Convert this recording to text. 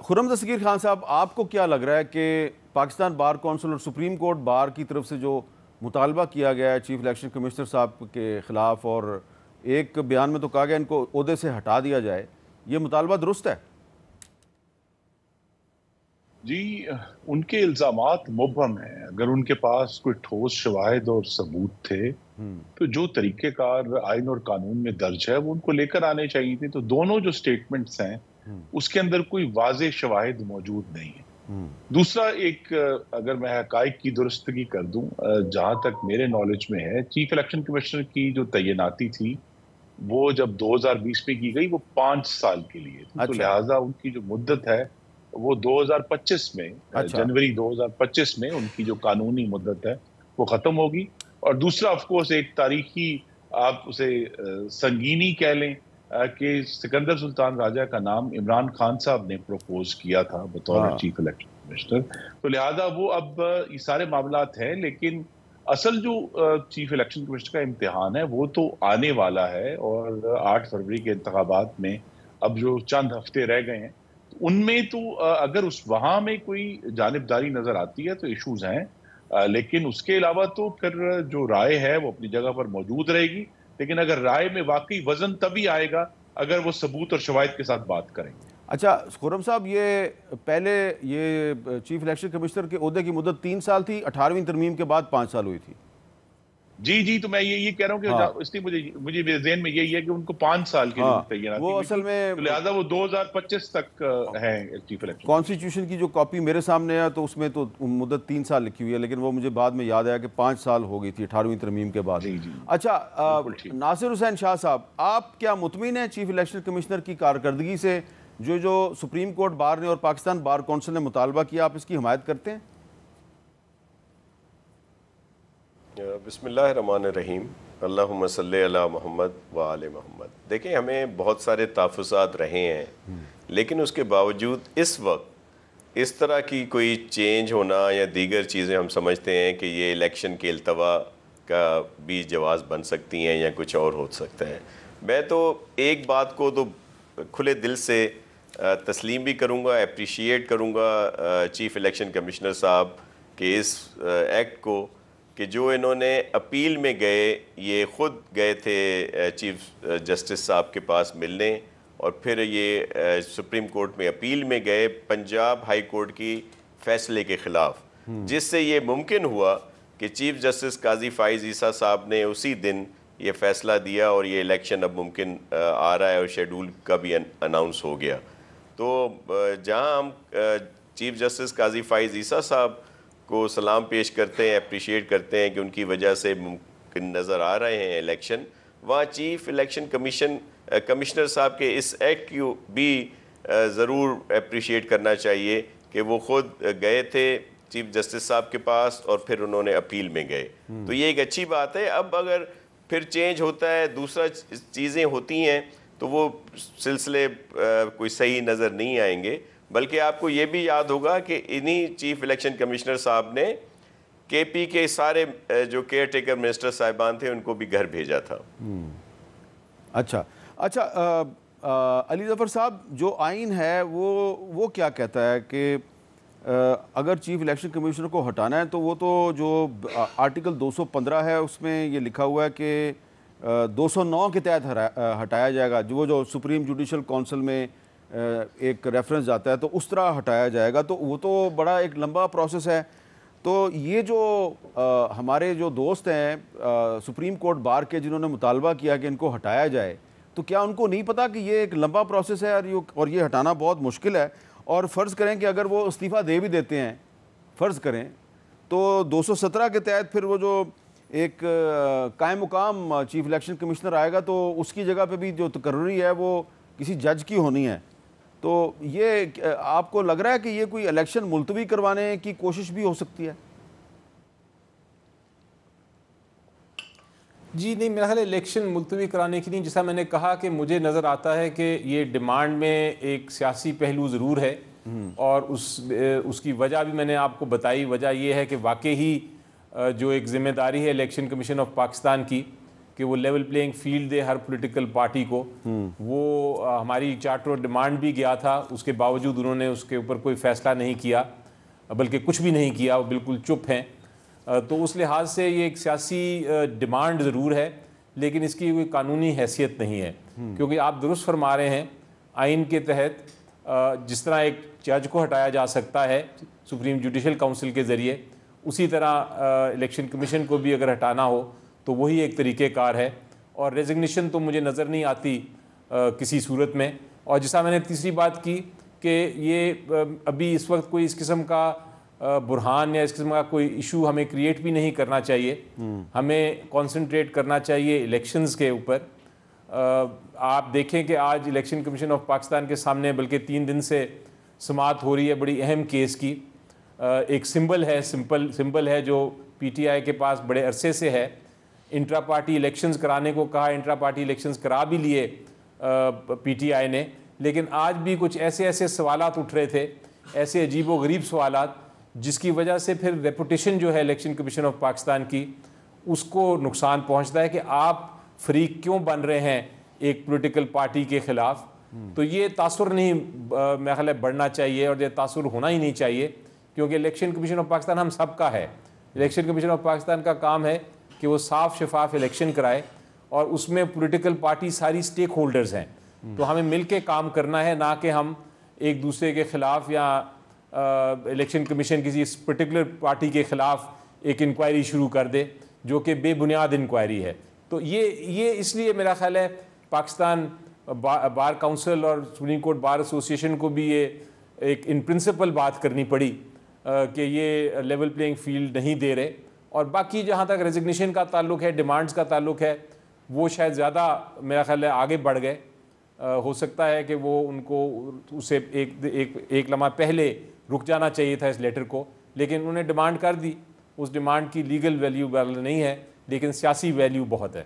خرم دستگیر خان صاحب، آپ کو کیا لگ رہا ہے کہ پاکستان بار کونسل اور سپریم کورٹ بار کی طرف سے جو مطالبہ کیا گیا ہے چیف الیکشن کمشنر صاحب کے خلاف، اور ایک بیان میں تو کہا گیا ان کو عہدے سے ہٹا دیا جائے، یہ مطالبہ درست ہے؟ جی، ان کے الزامات مبہم ہیں. اگر ان کے پاس کوئی ٹھوس شواہد اور ثبوت تھے تو جو طریقہ کار آئین اور قانون میں درج ہے وہ ان کو لے کر آنے چاہیے تھے. تو دونوں جو سٹیٹمنٹس ہیں اس کے اندر کوئی واضح شواہد موجود نہیں ہیں. دوسرا، ایک اگر میں حقائق کی درستگی کر دوں، جہاں تک میرے نالج میں ہے، چیف الیکشن کمشنر کی جو تعیناتی تھی وہ جب 2020 میں کی گئی وہ 5 سال کے لیے تھی. تو لہٰذا ان کی جو مدت ہے وہ 2025 میں جنوری 2025 میں ان کی جو قانونی مدت ہے وہ ختم ہوگی. اور دوسرا آف کورس ایک تاریخی آپ اسے سنگینی کہہ لیں کہ سکندر سلطان راجہ کا نام عمران خان صاحب نے پروپوز کیا تھا بطور چیف الیکشن کمشنر. تو لہٰذا وہ اب یہ سارے معاملات ہیں، لیکن اصل جو چیف الیکشن کمشنر کا امتحان ہے وہ تو آنے والا ہے. اور 8 فروری کے انتخابات میں اب جو چند ہفتے رہ گئے ہیں ان میں تو اگر وہاں میں کوئی جانبداری نظر آتی ہے تو ایشوز ہیں، لیکن اس کے علاوہ تو پھر جو رائے ہے وہ اپنی جگہ پر موجود رہے گی. لیکن اگر رائے میں واقعی وزن تبھی آئے گا اگر وہ ثبوت اور شواہد کے ساتھ بات کریں گے. اچھا خرم صاحب، یہ پہلے یہ چیف الیکشن کمشنر کے عہدے کی مدت 3 سال تھی، 18ویں ترمیم کے بعد 5 سال ہوئی تھی. جی تو میں یہ کہہ رہا ہوں کہ اس لیے مجھے میرے ذہن میں یہی ہے کہ ان کو 5 سال کے لیے تعیناتی وہ اصل میں لہٰذا وہ 2025 تک ہے چیف الیکشن. کانسٹیٹیوشن کی جو کاپی میرے سامنے ہے تو اس میں تو مدت 3 سال لکھی ہوئی ہے، لیکن وہ مجھے بعد میں یاد آیا کہ 5 سال ہو گئی تھی 18ویں ترمیم کے بعد. اچھا ناصر حسین شاہ صاحب، آپ کیا مطمئن ہیں چیف الیکشن کمشنر کی کارکردگی سے؟ جو سپریم کورٹ بار نے اور پاکستان بار کونسل نے مطالبہ کیا، آپ اس کی حمایت کرتے ہیں؟ بسم اللہ الرحمن الرحیم، اللہم صلی علی محمد و آل محمد. دیکھیں، ہمیں بہت سارے تحفظات رہے ہیں، لیکن اس کے باوجود اس وقت اس طرح کی کوئی چینج ہونا یا دیگر چیزیں ہم سمجھتے ہیں کہ یہ الیکشن کے التوا کا بھی جواز بن سکتی ہیں یا کچھ اور ہو سکتا ہے. میں تو ایک بات کو تو کھلے دل سے تسلیم بھی کروں گا، اپریشیٹ کروں گا چیف الیکشن کمشنر صاحب کے اس ایکٹ کو کہ جو انہوں نے اپیل میں گئے، یہ خود گئے تھے چیف جسٹس صاحب کے پاس ملنے، اور پھر یہ سپریم کورٹ میں اپیل میں گئے پنجاب ہائی کورٹ کی فیصلے کے خلاف، جس سے یہ ممکن ہوا کہ چیف جسٹس قاضی فائز عیسیٰ صاحب نے اسی دن یہ فیصلہ دیا اور یہ الیکشن اب ممکن آ رہا ہے اور شیڈول کا بھی اناؤنس ہو گیا. تو جہاں ہم چیف جسٹس قاضی فائز عیسیٰ صاحب کو سلام پیش کرتے ہیں، اپریشیٹ کرتے ہیں کہ ان کی وجہ سے ممکن نظر آ رہے ہیں الیکشن، وہاں چیف الیکشن کمشنر صاحب کے اس ایکٹ کو بھی ضرور اپریشیٹ کرنا چاہیے کہ وہ خود گئے تھے چیف جسٹس صاحب کے پاس اور پھر انہوں نے اپیل میں گئے. تو یہ ایک اچھی بات ہے. اب اگر پھر چینج ہوتا ہے، دوسرا چیزیں ہوتی ہیں تو وہ سلسلے کوئی صحیح نظر نہیں آئیں گے. بلکہ آپ کو یہ بھی یاد ہوگا کہ انہی چیف الیکشن کمشنر صاحب نے کے پی کے سارے جو کیئر ٹیکر منسٹر صاحبان تھے ان کو بھی گھر بھیجا تھا. اچھا علی ظفر صاحب، جو آئین ہے وہ کیا کہتا ہے کہ اگر چیف الیکشن کمشنر کو ہٹانا ہے تو وہ تو جو آرٹیکل 215 ہے اس میں یہ لکھا ہوا ہے کہ 209 کے تحت ہٹایا جائے گا، جو سپریم جوڈیشل کونسل میں ایک ریفرنس جاتا ہے تو اس طرح ہٹایا جائے گا. تو وہ تو بڑا ایک لمبا پروسیس ہے. تو یہ جو ہمارے جو دوست ہیں سپریم کورٹ بار کے جنہوں نے مطالبہ کیا کہ ان کو ہٹایا جائے، تو کیا ان کو نہیں پتا کہ یہ ایک لمبا پروسیس ہے اور یہ ہٹانا بہت مشکل ہے؟ اور فرض کریں کہ اگر وہ استعفیٰ دے بھی دیتے ہیں، فرض کریں، تو 217 کے تحت پھر وہ جو ایک قائم مقام چیف الیکشن کمشنر آئے گا تو اس کی جگہ پہ بھی جو تقرری ہے وہ کسی جج کی ہونی ہے. تو یہ آپ کو لگ رہا ہے کہ یہ کوئی الیکشن ملتوی کروانے کی کوشش بھی ہو سکتی ہے؟ جی نہیں، میرا خیال الیکشن ملتوی کرانے کی نہیں. جیسا میں نے کہا کہ مجھے نظر آتا ہے کہ یہ ڈیمانڈ میں ایک سیاسی پہلو ضرور ہے، اور اس کی وجہ بھی میں نے آپ کو بتائی. وجہ یہ ہے کہ واقعی جو ایک ذمہ داری ہے الیکشن کمیشن آف پاکستان کی کہ وہ لیول پلینگ فیلڈ دے ہر پولیٹیکل پارٹی کو. وہ ہماری چارٹر اور ڈیمانڈ بھی گیا تھا, اس کے باوجود انہوں نے اس کے اوپر کوئی فیصلہ نہیں کیا, بلکہ کچھ بھی نہیں کیا, وہ بالکل چپ ہیں. تو اس لحاظ سے یہ ایک سیاسی ڈیمانڈ ضرور ہے, لیکن اس کی کوئی قانونی حیثیت نہیں ہے, کیونکہ آپ درست فرما رہے ہیں آئین کے تحت جس طرح ایک جج کو ہٹایا جا سکتا ہے سپریم جوڈیشل کونسل کے ذریعے, اسی طرح الیکشن کمیشن کو بھی اگر ہٹانا ہو تو وہی ایک طریقہ کار ہے, اور ریزگنیشن تو مجھے نظر نہیں آتی کسی صورت میں. اور جیسا میں نے تیسری بات کی کہ یہ ابھی اس وقت کوئی اس قسم کا برہان یا اس قسم کا کوئی ایشو ہمیں کریٹ بھی نہیں کرنا چاہیے, ہمیں کانسنٹریٹ کرنا چاہیے الیکشنز کے اوپر. آپ دیکھیں کہ آج الیکشن کمیشن آف پاکستان کے سامنے بلکہ 3 دن سے سماعت ہو رہی ہے بڑی اہم کیس کی. ایک سمبل ہے جو پی ٹی آئی کے پاس بڑے عرصے سے ہے. انٹرا پارٹی الیکشنز کرانے کو کہا, انٹرا پارٹی الیکشنز کرا بھی لیے پی ٹی آئی نے, لیکن آج بھی کچھ ایسے سوالات اٹھ رہے تھے, ایسے عجیب و غریب سوالات, جس کی وجہ سے پھر ریپوٹیشن جو ہے الیکشن کمیشن آف پاکستان کی اس کو نقصان پہنچتا ہے کہ آپ فریق کیوں بن رہے ہیں ایک پولیٹیکل پارٹی کے خلاف. تو یہ تاثر نہیں میرا خیال ہے بڑھنا چاہیے, اور یہ تاثر ہونا ہی نہیں چاہیے, کیونکہ الیکشن کمیشن آف پاکستان ہم سب کا ہے. الیکشن کمیشن آف پاکستان کا کام ہے کہ وہ صاف شفاف الیکشن کرائے, اور اس میں پولیٹیکل پارٹی ساری سٹیک ہولڈرز ہیں. تو ہمیں مل کے کام کرنا ہے, نہ کہ ہم ایک دوسرے کے خلاف یا الیکشن کمیشن کسی پرٹیکولر پارٹی کے خلاف ایک انکوائری شروع کر دے جو کہ بے بنیاد انکوائری ہے. تو یہ اس لیے میرا خیال ہے پاکستان بار کونسل اور سپریم کورٹ بار ایسوسی ایشن کو بھی یہ ایک ان پرنسپل بات کرنی پڑی کہ یہ لیول پلینگ فیلڈ نہیں دے رہے. اور باقی جہاں تک ریزگنیشن کا تعلق ہے, ڈیمانڈز کا تعلق ہے, وہ شاید زیادہ میرا خیال ہے آگے بڑھ گئے. ہو سکتا ہے کہ وہ ان کو اسے ایک لمحہ پہلے رک جانا چاہیے تھا اس لیٹر کو, لیکن انہوں نے ڈیمانڈ کر دی. اس ڈیمانڈ کی لیگل ویلیو نہیں ہے, لیکن سیاسی ویلیو بہت ہے.